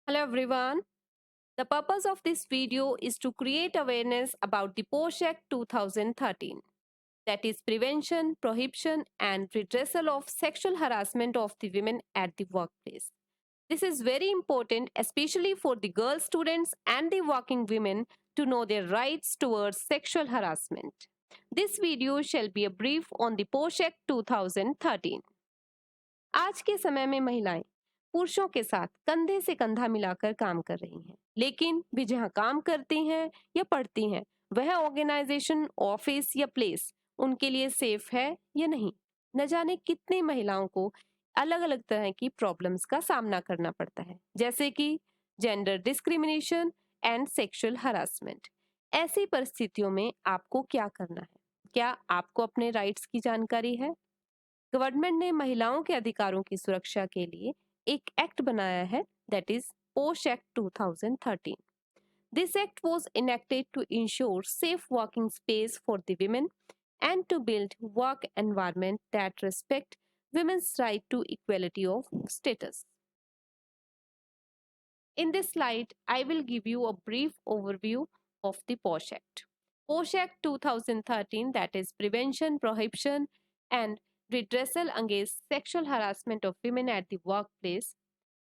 Hello everyone. The purpose of this video is to create awareness about the POSH Act 2013, that is prevention, prohibition and redressal of sexual harassment of the women at the workplace. This is very important especially for the girl students and the working women to know their rights towards sexual harassment. This video shall be a brief on the POSH Act 2013. आज के समय में महिलाएं पुरुषों के साथ कंधे से कंधा मिलाकर काम कर रही हैं, लेकिन वे जहां काम करती हैं या पढ़ती हैं वह ऑर्गेनाइजेशन, ऑफिस या प्लेस उनके लिए सेफ है या नहीं। न जाने कितनी महिलाओं को अलग अलग तरह की प्रॉब्लम्स का सामना करना पड़ता है, जैसे कि gender discrimination and sexual harassment. ऐसी परिस्थितियों में आपको क्या करना है? क्या आपको अपने राइट्स की जानकारी है? गवर्नमेंट ने महिलाओं के अधिकारों की सुरक्षा के लिए एक एक्ट बनाया है, दैट इज पोश act 2013. This act was enacted to ensure safe working space for the women and to build work environment that respect women's right to equality of status. In this slide, I will give you a brief overview of the POSH Act. POSH Act 2013, that is Prevention, Prohibition and Redressal Against Sexual Harassment of Women at the Workplace.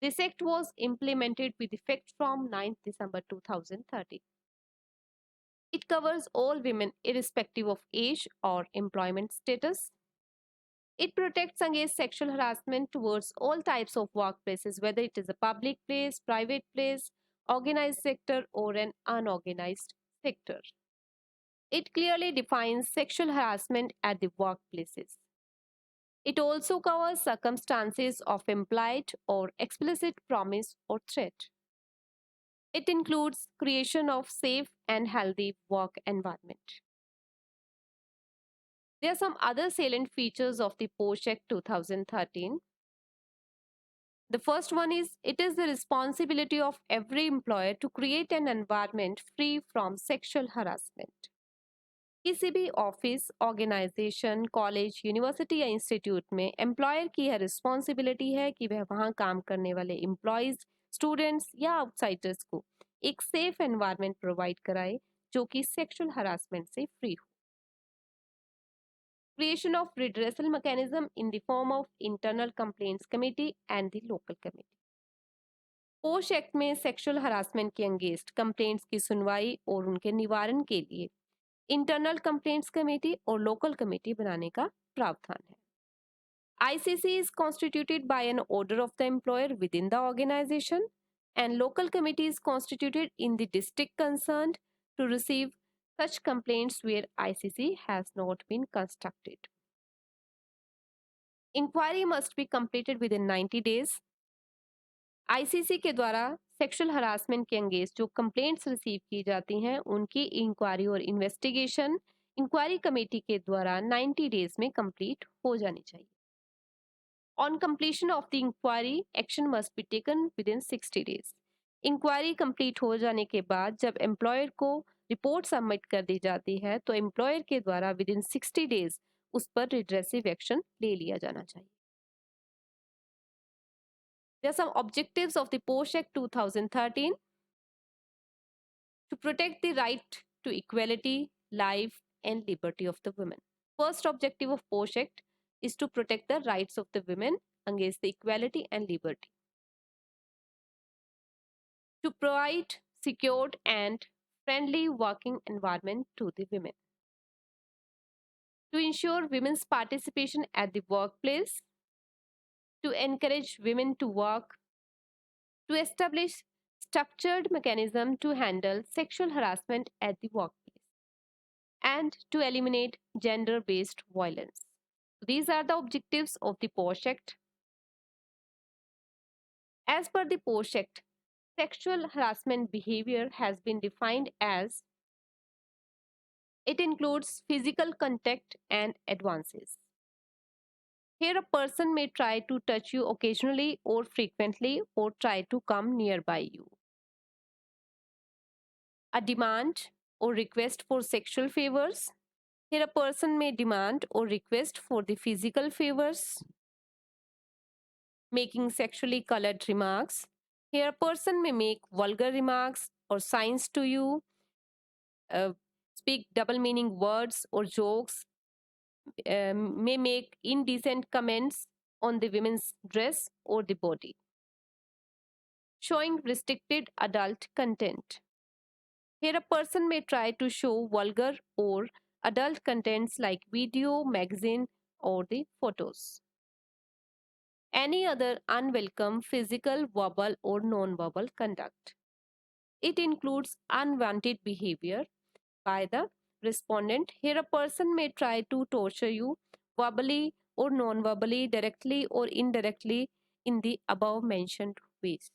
This act was implemented with effect from 9th December 2013. It covers all women irrespective of age or employment status. It protects against sexual harassment towards all types of workplaces, whether it is a public place, private place, organized sector, or an unorganized sector. It clearly defines sexual harassment at the workplaces. It also covers circumstances of implied or explicit promise or threat. It includes creation of safe and healthy work environment. There are some other salient features of the POSH Act 2013. The first one is it is the responsibility of every employer to create an environment free from sexual harassment. किसी भी office, organisation, college, university या institute में employer की यह responsibility है कि वह वहां काम करने वाले एम्प्लॉयज, स्टूडेंट्स या आउटसाइडर्स को एक सेफ एनवायरनमेंट प्रोवाइड कराए जो कि सेक्सुअल हरासमेंट से फ्री हो। Creation of redressal mechanism in the form of internal complaints committee and the local committee. पोश एक्ट में सेक्सुअल हरासमेंट के अगेंस्ट कंप्लेंट्स की सुनवाई और उनके निवारण के लिए इंटरनल कंप्लेंट्स कमेटी और लोकल कमेटी बनाने का प्रावधान है। ICC is constituted by an order of the employer within the organization, and local committee is constituted in the district concerned to receive such complaints where ICC has not been constructed. Inquiry must be completed within 90 days. ICC के द्वारा sexual harassment के against जो complaints receive की जाती हैं उनकी inquiry और investigation inquiry committee के द्वारा 90 डेज में कंप्लीट हो जानी चाहिए। On completion of the inquiry action must be taken within 60 days. Inquiry complete हो जाने के बाद जब एम्प्लॉयर को रिपोर्ट सबमिट कर दी जाती है तो एम्प्लॉयर के द्वारा विद इन 60 डेज उस पर रिड्रेसिव एक्शन ले लिया जाना चाहिए। There are some objectives of the POSH Act 2013 to protect the right to equality, life, and liberty of the women. First objective of POSH Act is to protect the rights of the women against the equality and liberty. To provide secured and friendly working environment to the women. To ensure women's participation at the workplace. To encourage women to work. To establish structured mechanism to handle sexual harassment at the workplace and to eliminate gender-based violence. These are the objectives of the POSH Act. As per the POSH Act, sexual harassment behavior has been defined as it includes physical contact and advances. Here a person may try to touch you occasionally or frequently or try to come nearby you. A demand or request for sexual favors. Here a person may demand or request for the physical favors, making sexually colored remarks, Here, a person may make vulgar remarks or signs to you, uh, speak double meaning words or jokes, may make indecent comments on the women's dress or the body, showing restricted adult content. Here, a person may try to show vulgar or adult contents like video, magazine, or the photos. Any other unwelcome physical, verbal, or non verbal conduct. It includes unwanted behavior by the respondent. Here, a person may try to torture you verbally or non verbally, directly or indirectly, in the above mentioned ways.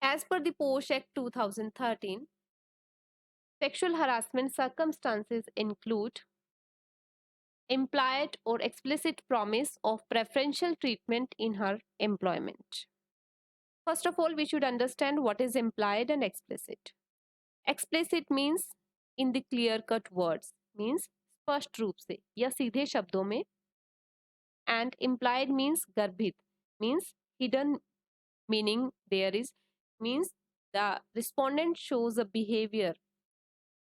As per the POSH Act 2013, sexual harassment circumstances include implied or explicit promise of preferential treatment in her employment. First of all, we should understand what is implied and explicit. Explicit means in the clear cut words, means स्पष्ट रूप से या सीधे शब्दों में, and implied means गर्भित, means hidden meaning there is, means the respondent shows a behavior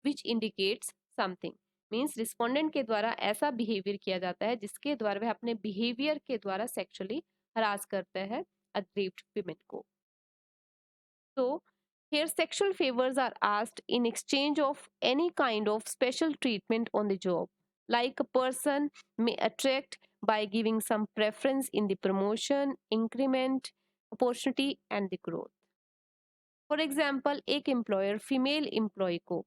which indicates something, means respondent के द्वारा ऐसा बिहेवियर किया जाता है जिसके द्वारा वह अपने बिहेवियर के द्वारा सेक्सुअली हरास करता है अग्रीव्ड विमेन को. So here sexual favors are asked in exchange of any kind of special treatment on the job, like a person may attract by giving some preference in the promotion, increment, opportunity and the growth. For example, एक employer female employee को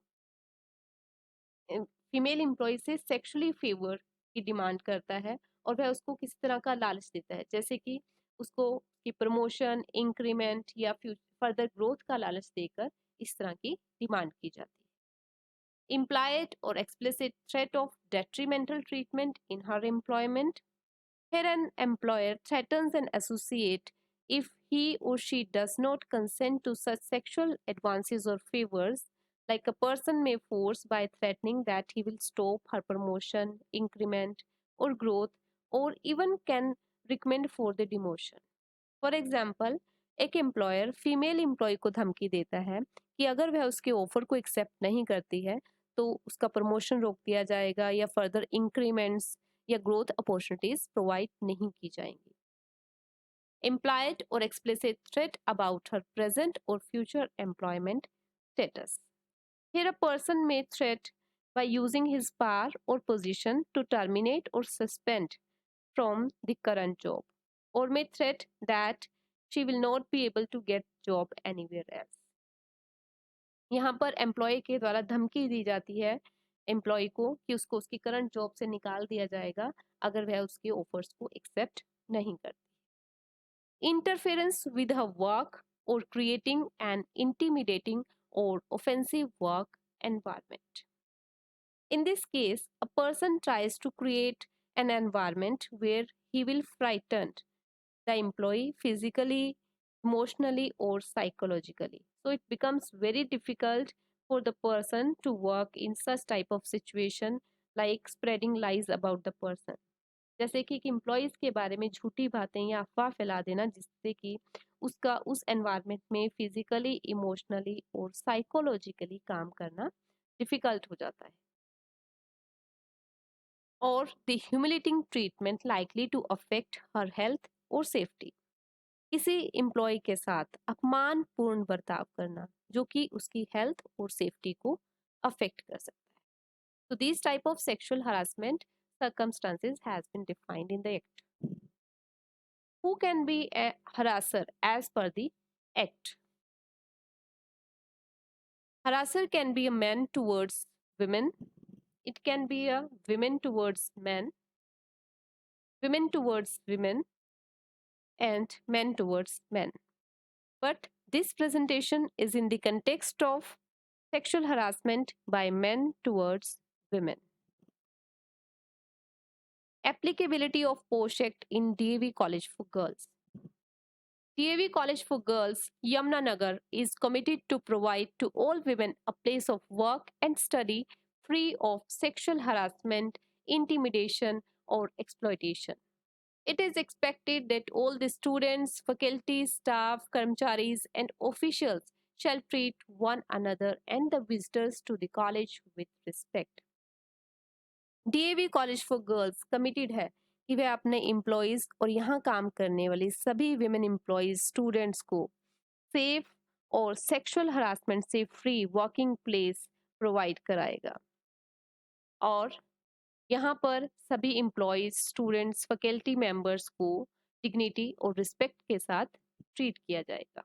female employ से sexually favour की demand करता है और वह उसको किसी तरह का लालच देता है, जैसे कि उसको की प्रमोशन, इंक्रीमेंट या फर्दर ग्रोथ का लालच देकर इस तरह की डिमांड की जाती है. Implied or explicit threat of detrimental treatment in her employment. Here an employer threatens an associate if he or she does not consent to such sexual advances or favors. Like a person may force by threatening that he will stop her promotion, increment, or growth, or even can recommend for the demotion. For example, एक employer female employ को धमकी देता है कि अगर वह उसके offer को एक्सेप्ट नहीं करती है तो उसका प्रमोशन रोक दिया जाएगा या फर्दर इंक्रीमेंट्स या ग्रोथ अपॉर्चुनिटीज प्रोवाइड नहीं की जाएंगी. Implied or explicit threat about her present or future employment status. Here, a person may threat by using his power or position to terminate or suspend from the current job, or may threat that she will not be able to get job anywhere else. यहाँ पर employ के द्वारा धमकी दी जाती है employ को कि उसको उसकी करंट जॉब से निकाल दिया जाएगा अगर वह उसके ऑफर्स को एक्सेप्ट नहीं करती. Interference with her work or creating an intimidating or offensive work environment. In this case, a person tries to create an environment where he will frighten the employee physically, emotionally, or psychologically. So it becomes very difficult for the person to work in such type of situation, like spreading lies about the person. जैसे कि employees के बारे में झूठी बातें या अफवाह फैला देना जिससे कि उसका उस एनवायरनमेंट में फिजिकली, इमोशनली और साइकोलॉजिकली काम करना डिफिकल्ट हो जाता है. और the humiliating treatment likely to affect her health और सेफ्टी. किसी एम्प्लॉय के साथ अपमानपूर्ण बर्ताव करना जो कि उसकी हेल्थ और सेफ्टी को अफेक्ट कर सकता है. So these type of sexual harassment circumstances has been defined in the Act. Who can be a harasser as per the Act? Harasser can be a man towards women. It can be a women towards men, women towards women, and men towards men. But this presentation is in the context of sexual harassment by men towards women. Applicability of POSH Act in DAV College for Girls. DAV College for Girls, Yamunanagar, is committed to provide to all women a place of work and study free of sexual harassment, intimidation, or exploitation. It is expected that all the students, faculty, staff, karmacharis, and officials shall treat one another and the visitors to the college with respect. DAV college for girls committed है कि वह अपने employees और यहाँ काम करने वाली सभी विमेन एम्प्लॉयज स्टूडेंट्स को सेफ और सेक्सुअल हरासमेंट से फ्री वर्किंग प्लेस प्रोवाइड कराएगा और यहाँ पर सभी एम्प्लॉयज स्टूडेंट्स फैकल्टी मेंबर्स को डिग्निटी और रिस्पेक्ट के साथ ट्रीट किया जाएगा.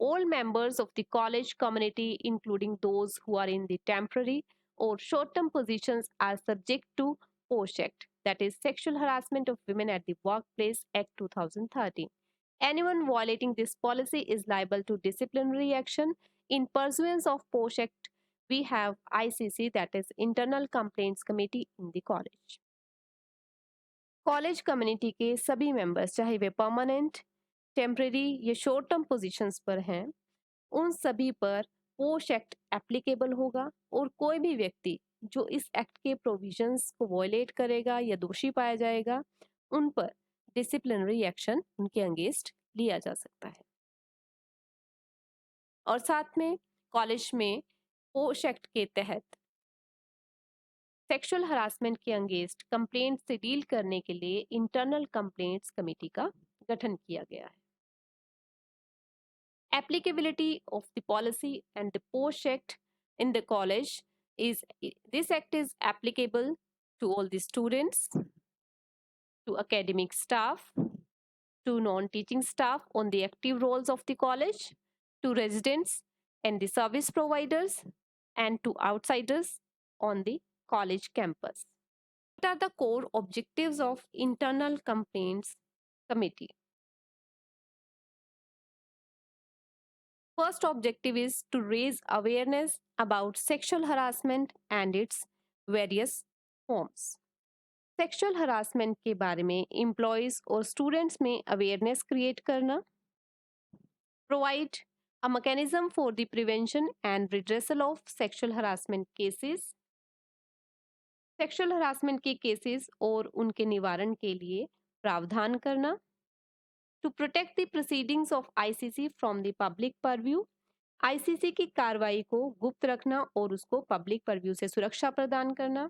All members of the college community, including those who are in the temporary or short-term positions, are subject to POSH Act, that is Sexual Harassment of Women at the Workplace Act 2013. Anyone violating this policy is liable to disciplinary action. In pursuance of POSH Act, we have ICC, that is Internal Complaints Committee in the college. College community के सभी members, चाहे वे permanent, temporary या short term positions पर हैं, उन सभी पर पोश एक्ट एप्लीकेबल होगा और कोई भी व्यक्ति जो इस एक्ट के प्रोविजंस को वॉयलेट करेगा या दोषी पाया जाएगा, उन पर डिसिप्लिनरी एक्शन उनके अगेंस्ट लिया जा सकता है. और साथ में कॉलेज में पोश एक्ट के तहत सेक्सुअल हरासमेंट के अगेंस्ट कंप्लेंट से डील करने के लिए इंटरनल कंप्लेंट्स कमेटी का गठन किया गया है. Applicability of the policy and the POSH Act in the college is, this act is applicable to all the students, to academic staff, to non-teaching staff on the active roles of the college, to residents and the service providers, and to outsiders on the college campus. What are the core objectives of Internal Complaints Committee? First objective is to raise awareness about sexual harassment and its various forms. Sexual harassment के बारे में employees और students में awareness create करना, provide a mechanism for the prevention and redressal of sexual harassment cases, sexual harassment के cases और उनके निवारण के लिए प्रावधान करना, to protect the proceedings of ICC from the public purview, ICC की कार्रवाई को गुप्त रखना और उसको पब्लिक परव्यू से सुरक्षा प्रदान करना,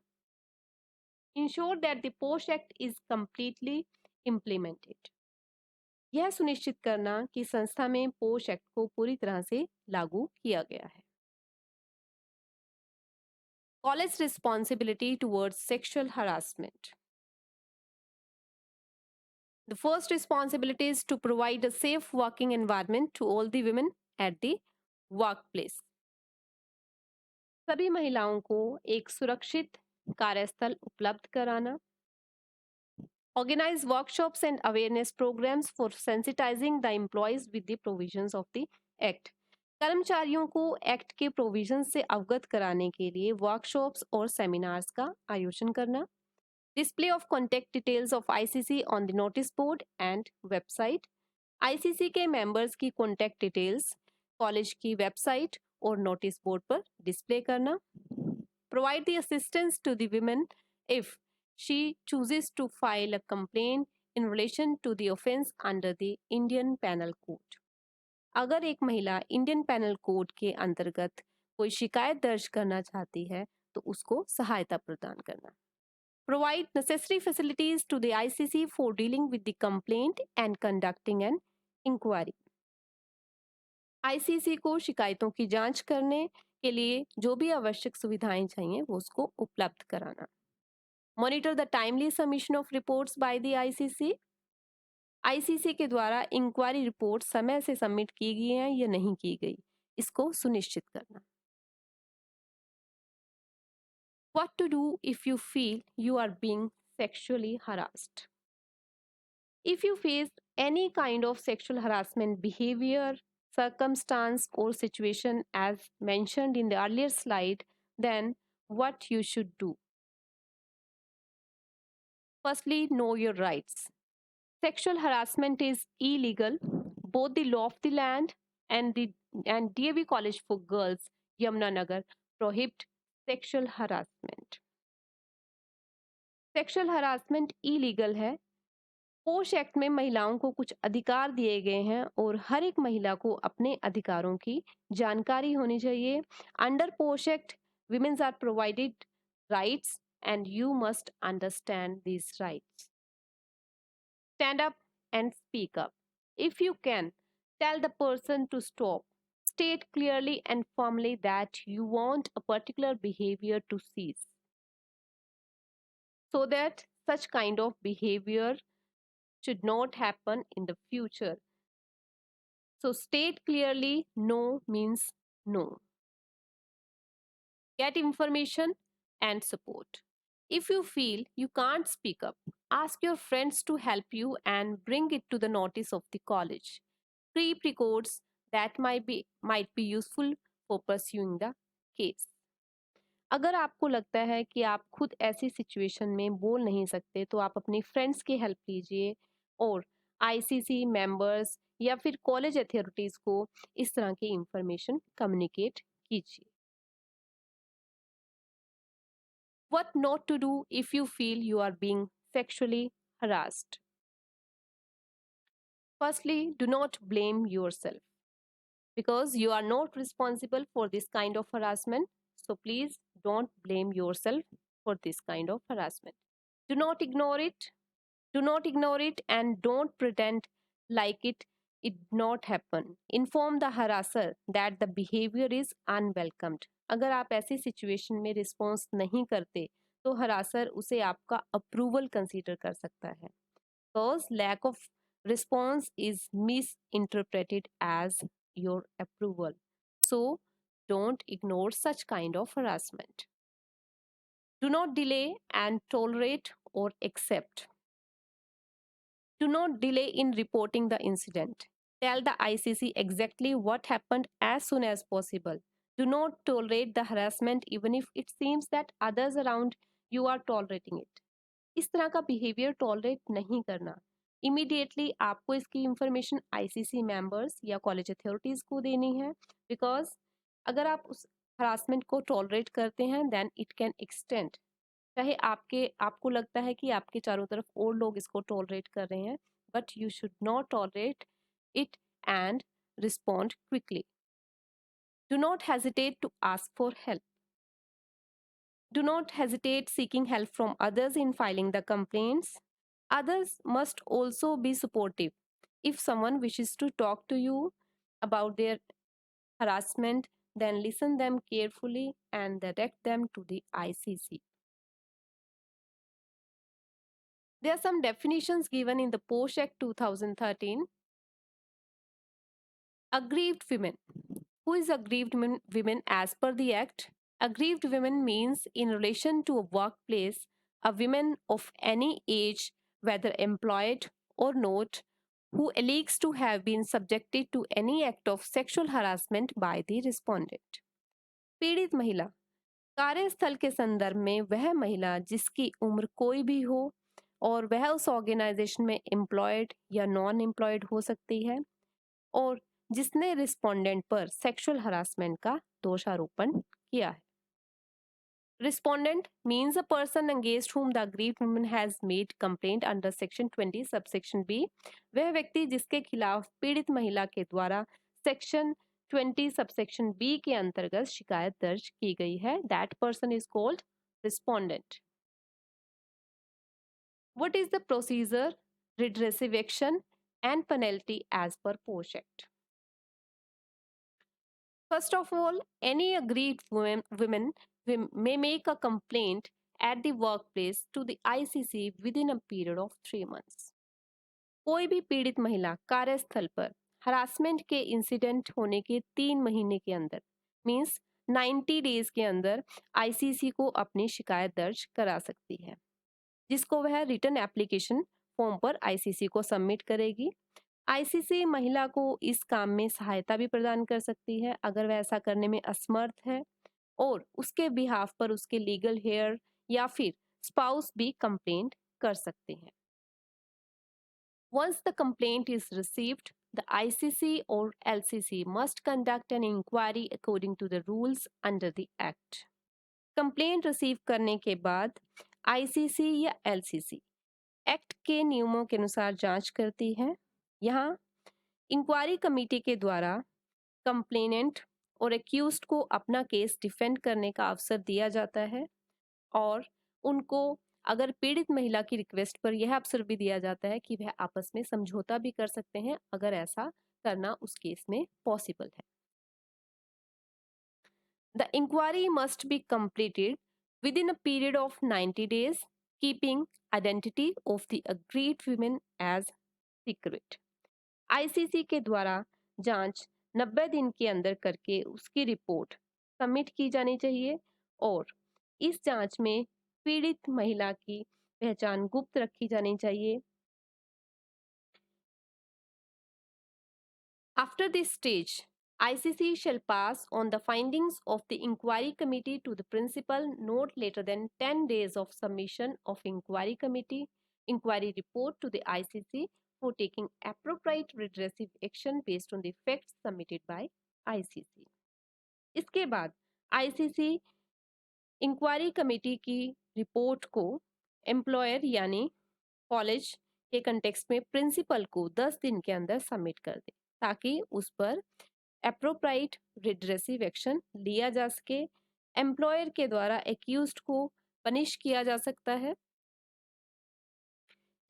इंश्योर दैट द पोश एक्ट इज कंप्लीटली इम्प्लीमेंटेड, यह सुनिश्चित करना कि संस्था में पोश एक्ट को पूरी तरह से लागू किया गया है. College responsibility towards sexual harassment. The first responsibility is to provide a safe working environment to all the women at the workplace. सभी महिलाओं को एक सुरक्षित कार्यस्थल उपलब्ध कराना, organize workshops and awareness programs for sensitizing the employees with the provisions of the act. कर्मचारियों को एक्ट के प्रोविजंस से अवगत कराने के लिए वर्कशॉप्स और सेमिनार्स का आयोजन करना, display of contact details of ICC on the notice board and website, ICC के मेंबर्स की कॉन्टैक्ट डिटेल्स कॉलेज की वेबसाइट और नोटिस बोर्ड पर डिस्प्ले करना, provide the assistance to the women if she chooses to file a complaint in relation to the offense under the Indian Penal Code. अगर एक महिला Indian panel code के अंतर्गत कोई शिकायत दर्ज करना चाहती है तो उसको सहायता प्रदान करना. Provide necessary facilities to the ICC for dealing with the complaint and conducting an inquiry. ICC को शिकायतों की जांच करने के लिए जो भी आवश्यक सुविधाएं चाहिए वो उसको उपलब्ध कराना. Monitor the timely submission of reports by the ICC. ICC के द्वारा इंक्वायरी रिपोर्ट समय से सबमिट की गई है या नहीं की गई, इसको सुनिश्चित करना. What to do if you feel you are being sexually harassed? If you face any kind of sexual harassment behavior, circumstance or situation as mentioned in the earlier slide, then what you should do? Firstly, know your rights. Sexual harassment is illegal. Both the law of the land and DAV College for Girls, Yamunanagar, prohibit sexual harassment. Sexual harassment illegal है पोश act में महिलाओं को कुछ अधिकार दिए गए हैं और हर एक महिला को अपने अधिकारों की जानकारी होनी चाहिए। Under POSH act women are provided rights and you must understand these rights. Stand up and speak up. If you can, tell the person to stop. State clearly and firmly that you want a particular behavior to cease so that such kind of behavior should not happen in the future. So, state clearly no means no. Get information and support. If you feel you can't speak up, ask your friends to help you and bring it to the notice of the college. Pre-records that might be useful for pursuing the case. अगर आपको लगता है कि आप खुद ऐसी situation में बोल नहीं सकते तो आप अपने फ्रेंड्स की हेल्प लीजिए और आईसीसी मेंबर्स या फिर कॉलेज अथॉरिटीज को इस तरह की इंफॉर्मेशन कम्युनिकेट कीजिए। What not to do if you feel you are being sexually harassed. Firstly, do not blame yourself because you are not responsible for this kind of harassment. So please don't blame yourself for this kind of harassment. Do not ignore it. Do not ignore it and don't pretend like it did not happen. Inform the harasser that the behavior is unwelcomed. अगर आप ऐसी situation में response नहीं करते तो हरासर उसे आपका approval consider कर सकता है। Because lack of response is misinterpreted as your approval. So don't ignore such kind of harassment. Do not delay and tolerate or accept. Do not delay in reporting the incident. Tell the ICC exactly what happened as soon as possible. Do not tolerate the harassment even if it seems that others around you are tolerating it. इस तरह का behaviour tolerate नहीं करना। Immediately आपको इसकी information ICC members या college authorities को देनी है बिकॉज अगर आप उस हरासमेंट को टॉलरेट करते हैं देन इट कैन एक्सटेंड। चाहे आपको लगता है कि आपके चारों तरफ और लोग इसको टॉलरेट कर रहे हैं but you should not tolerate it and respond quickly. Do not hesitate to ask for help. Do not hesitate seeking help from others in filing the complaints. Others must also be supportive. If someone wishes to talk to you about their harassment, then listen them carefully and direct them to the ICC. There are some definitions given in the POSH Act 2013. Aggrieved women. Who is aggrieved women as per the Act? Aggrieved women means in relation to a workplace, a woman of any age, whether employed or not, who alleges to have been subjected to any act of sexual harassment by the respondent. पीड़ित महिला कार्यस्थल के संदर्भ में वह महिला जिसकी उम्र कोई भी हो और वह उस ऑर्गेनाइजेशन में एम्प्लॉयड या नॉन एम्प्लॉयड हो सकती है और जिसने रिस्पोंडेंट पर सेक्सुअल हरासमेंट का दोषारोपण किया है। Respondent means a person against whom the aggrieved woman has made complaint under section 20 subsection B। वह व्यक्ति जिसके खिलाफ पीड़ित महिला के द्वारा सेक्शन 20 सबसेक्शन B के अंतर्गत शिकायत दर्ज की गई है, that person is called respondent। What is the procedure, redressive action and penalty as per POSH Act? First of all, any aggrieved women may make a complaint at the workplace to the ICC within a period of 3 months। कोई भी पीड़ित महिला कार्यस्थल पर harassment के incident होने के 3 महीने के अंदर मींस 90 डेज के अंदर आईसीसी को अपनी शिकायत दर्ज करा सकती है, जिसको वह रिटन एप्लीकेशन फॉर्म पर आईसीसी को सबमिट करेगी। आईसीसी महिला को इस काम में सहायता भी प्रदान कर सकती है अगर वह ऐसा करने में असमर्थ है और उसके बिहाफ पर उसके लीगल हेयर या फिर स्पाउस भी कंप्लेंट कर सकते हैं। Once the complaint is received, the ICC or LCC must conduct an inquiry according to the rules under the Act। Complaint receive करने के बाद आईसीसी या एलसीसी एक्ट के नियमों के अनुसार जांच करती है। यहाँ इंक्वायरी कमेटी के द्वारा कंप्लेनेंट और एक्यूज्ड को अपना केस डिफेंड करने का अवसर दिया जाता है और उनको अगर पीड़ित महिला की रिक्वेस्ट पर यह अवसर भी दिया जाता है कि वह आपस में समझौता भी कर सकते हैं अगर ऐसा करना उस केस में पॉसिबल है। The inquiry must be completed within a period of 90 days, keeping identity of the aggrieved women as secret. ICC के द्वारा जांच 90 दिन के अंदर करके उसकी रिपोर्ट सबमिट की जानी चाहिए और इस जांच में पीड़ित महिला की पहचान गुप्त रखी जानी चाहिए। After this stage, ICC shall pass on the findings of the inquiry committee to the principal not later than 10 days of submission of inquiry report to the ICC for taking appropriate redressive action based on the facts submitted by ICC. इसके बाद ICC inquiry committee की report को employer यानी college के context में principal को 10 दिन के अंदर सबमिट कर दे ताकि उस पर एप्रोप्राइट रिड्रेसिव एक्शन लिया जा सके। एम्प्लॉयर के द्वारा एक्यूज्ड को पनिश किया जा सकता है।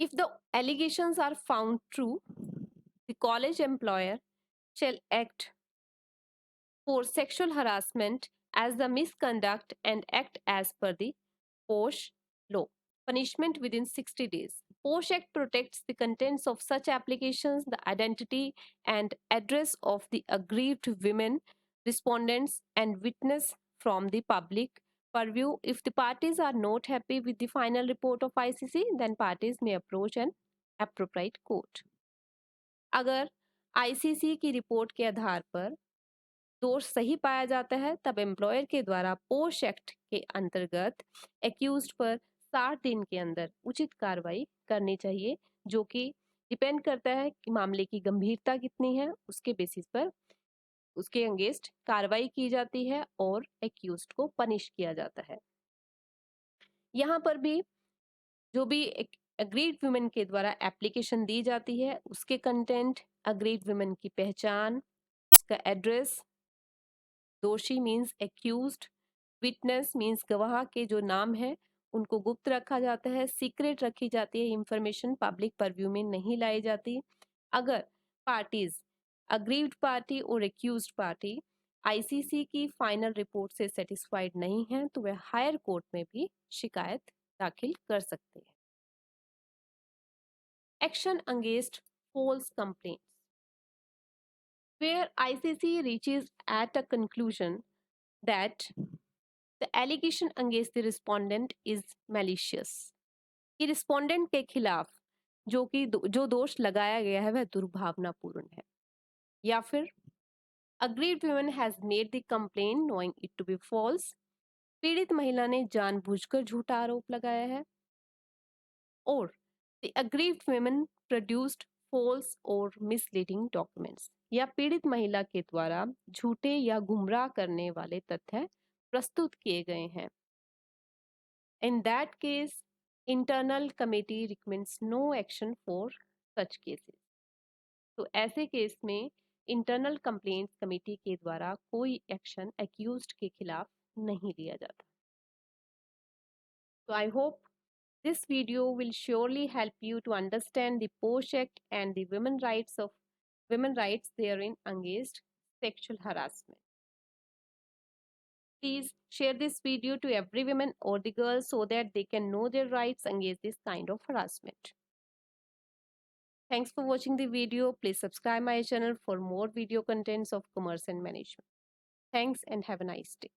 If the allegations are found true, the college employer shall act for sexual harassment as the misconduct and act as per the POSH law. Punishment within 60 days. POSH Act protects the contents of such applications, the identity and address of the aggrieved women, respondents, and witness from the public purview. If the parties are not happy with the final report of ICC, then parties may approach an appropriate court. अगर ICC की report के आधार पर दोष सही पाया जाता है तब एम्प्लॉयर के द्वारा पोश एक्ट के अंतर्गत एक्यूज्ड पर 60 दिन के अंदर उचित कार्रवाई करनी चाहिए, जो कि डिपेंड करता है कि मामले की गंभीरता कितनी है, उसके बेसिस पर उसके अगेंस्ट कार्रवाई की जाती है और एक्यूज्ड को पनिश किया जाता है। यहाँ पर भी जो भी अग्रीड वुमेन के द्वारा एप्लीकेशन दी जाती है उसके कंटेंट, अग्रीड वुमेन की पहचान, उसका एड्रेस, दोषी मीन्स एक्यूज्ड, विटनेस मीन्स गवाह के जो नाम है उनको गुप्त रखा जाता है, सीक्रेट रखी जाती है, इंफॉर्मेशन पब्लिक परव्यू में नहीं लाई जाती। अगर पार्टीज अग्रीव्ड पार्टी और एक्यूज्ड पार्टी आईसीसी की फाइनल रिपोर्ट से सेटिस्फाइड नहीं है तो वह हायर कोर्ट में भी शिकायत दाखिल कर सकते हैं। Action against false complaints, where ICC reaches at a conclusion that the allegation against the respondent is malicious, कि रिस्पोंडेंट के खिलाफ जो दोष लगाया गया है वह दुर्भावनापूर्ण है, या फिर aggrieved woman has made the complaint knowing it to be false, पीड़ित महिला ने जानबूझकर झूठा आरोप लगाया है, और the aggrieved woman produced false और मिसलीडिंग डॉक्यूमेंट्स, या पीड़ित महिला के द्वारा झूठे या गुमराह करने वाले तथ्य प्रस्तुत किए गए हैं। In that case internal committee recommends no action for such cases. तो ऐसे केस में इंटरनल कंप्लेंट्स कमेटी के द्वारा कोई एक्शन एक्यूज्ड के खिलाफ नहीं लिया जाता। तो I hope this video will surely help you to understand the POSH Act and the women rights therein against sexual harassment. Please share this video to every woman or the girl so that they can know their rights against this kind of harassment. Thanks for watching the video. Please subscribe my channel for more video contents of commerce and management. Thanks and have a nice day.